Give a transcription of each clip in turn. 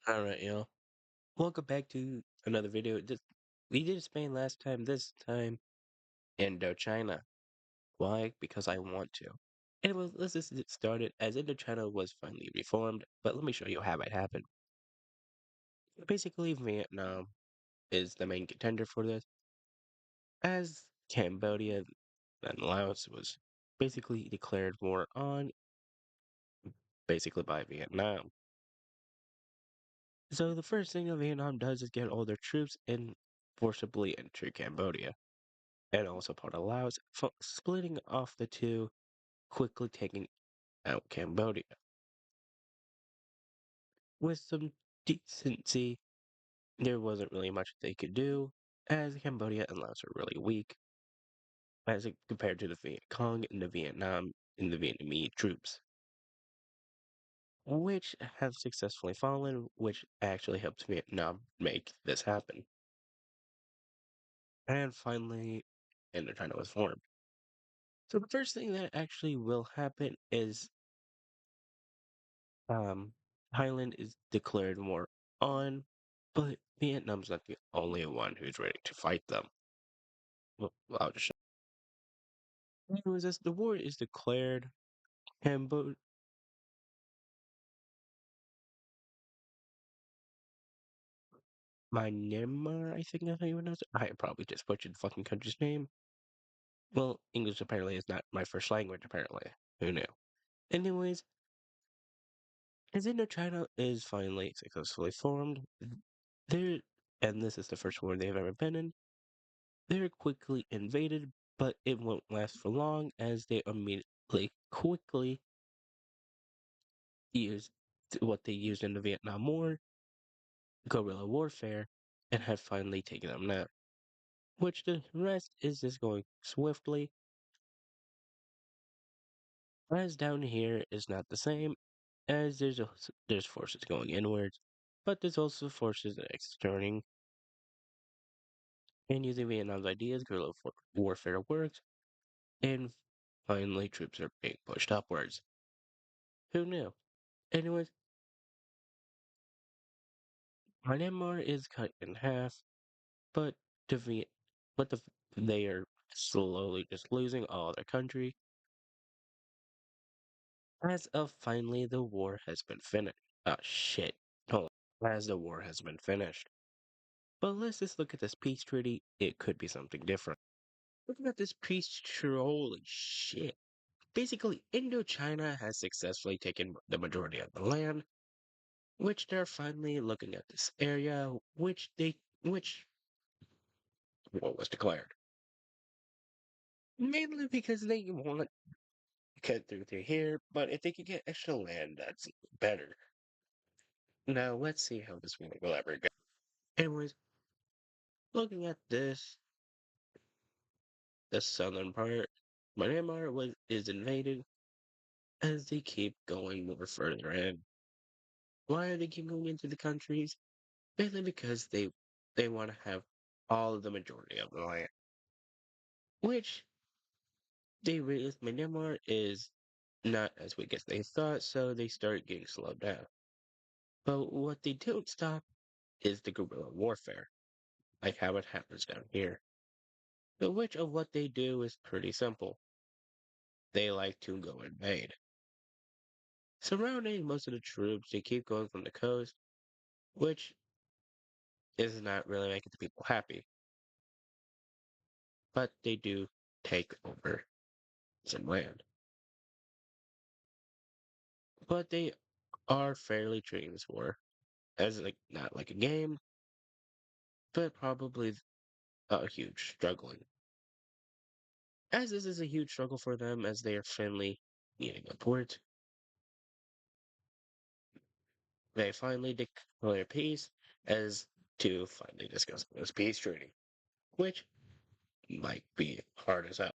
All right, y'all. Welcome back to another video. We did Spain last time. This time, Indochina. Why? Because I want to. Anyway, let's just get started. As Indochina was finally reformed, but let me show you how it happened. Basically, Vietnam is the main contender for this, as Cambodia and Laos was basically declared war on, basically by Vietnam. So the first thing that Vietnam does is get all their troops and forcibly enter Cambodia, and also part of Laos, splitting off the two, quickly taking out Cambodia. With some decency, there wasn't really much they could do, as Cambodia and Laos are really weak as compared to the Viet Cong and the Vietnam and the Vietnamese troops, which have successfully fallen, which actually helps Vietnam make this happen. And finally, Indochina was formed. So the first thing that actually will happen is Um, Thailand is declared war on, but Vietnam's not the only one who's ready to fight them. Well, I'll just show you. Anyways, as the war is declared, Cambodia, Myanmar, I think that's how you pronounce it. I probably just butchered the fucking country's name. Well, English apparently is not my first language, apparently. Who knew? Anyways, as Indochina is finally successfully formed, there, and this is the first war they've ever been in, they're quickly invaded, but it won't last for long as they immediately quickly use what they used in the Vietnam War, guerrilla warfare, and have finally taken them down. Which the rest is just going swiftly, as down here is not the same, as there's forces going inwards, but there's also forces external, and using Vietnam's ideas, guerrilla warfare works, and finally troops are being pushed upwards. Who knew? Anyways, Myanmar is cut in half, but the Viet, but they are slowly just losing all their country. As of finally, the war has been finished. Ah, shit. Hold on. As the war has been finished. But let's just look at this peace treaty. It could be something different. Looking at this peace treaty, holy shit. Basically, Indochina has successfully taken the majority of the land, which they're finally looking at this area, which war was declared. Mainly because they want cut through here, but if they could get extra land, that's better. Now, let's see how this will ever go. Anyways, looking at this, the southern part, Myanmar is invaded as they keep going more further in. Why are they keep going into the countries? Mainly because they want to have all of the majority of the land, which they realize Myanmar is not as weak as they thought, so they start getting slowed down. But what they don't stop is the guerrilla warfare, like how it happens down here. But which of what they do is pretty simple. They like to go invade. Surrounding most of the troops, they keep going from the coast, which is not really making the people happy. But they do take over some land. But they are fairly treating this war as like not like a game, but probably a huge struggling. As this is a huge struggle for them as they are finally moving upwards. They finally declare peace as to finally discuss this peace treaty, which might be hard as hell.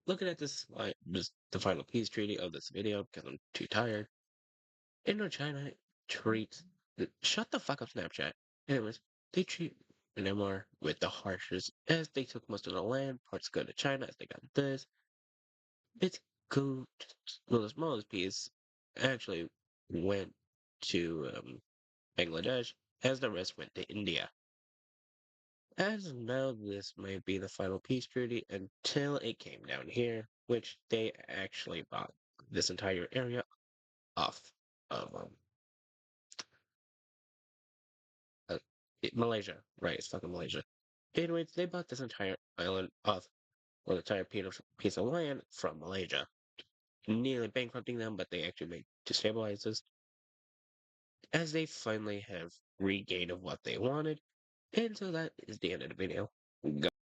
Looking at this, just the final peace treaty of this video because I'm too tired. Indochina treats shut the fuck up, Snapchat. Anyways, they treat Myanmar with the harshest as they took most of the land. Parts go to China as they got this. It's cool. Well, the smallest piece actually went to Bangladesh, as the rest went to India. As of now, this might be the final peace treaty until it came down here, which they actually bought this entire area off of uh, Malaysia. Right, it's fucking Malaysia. Anyways, they bought this entire island off, or the entire piece of land from Malaysia, nearly bankrupting them, but they actually made to stabilize this, as they finally have regained of what they wanted. And so that is the end of the video.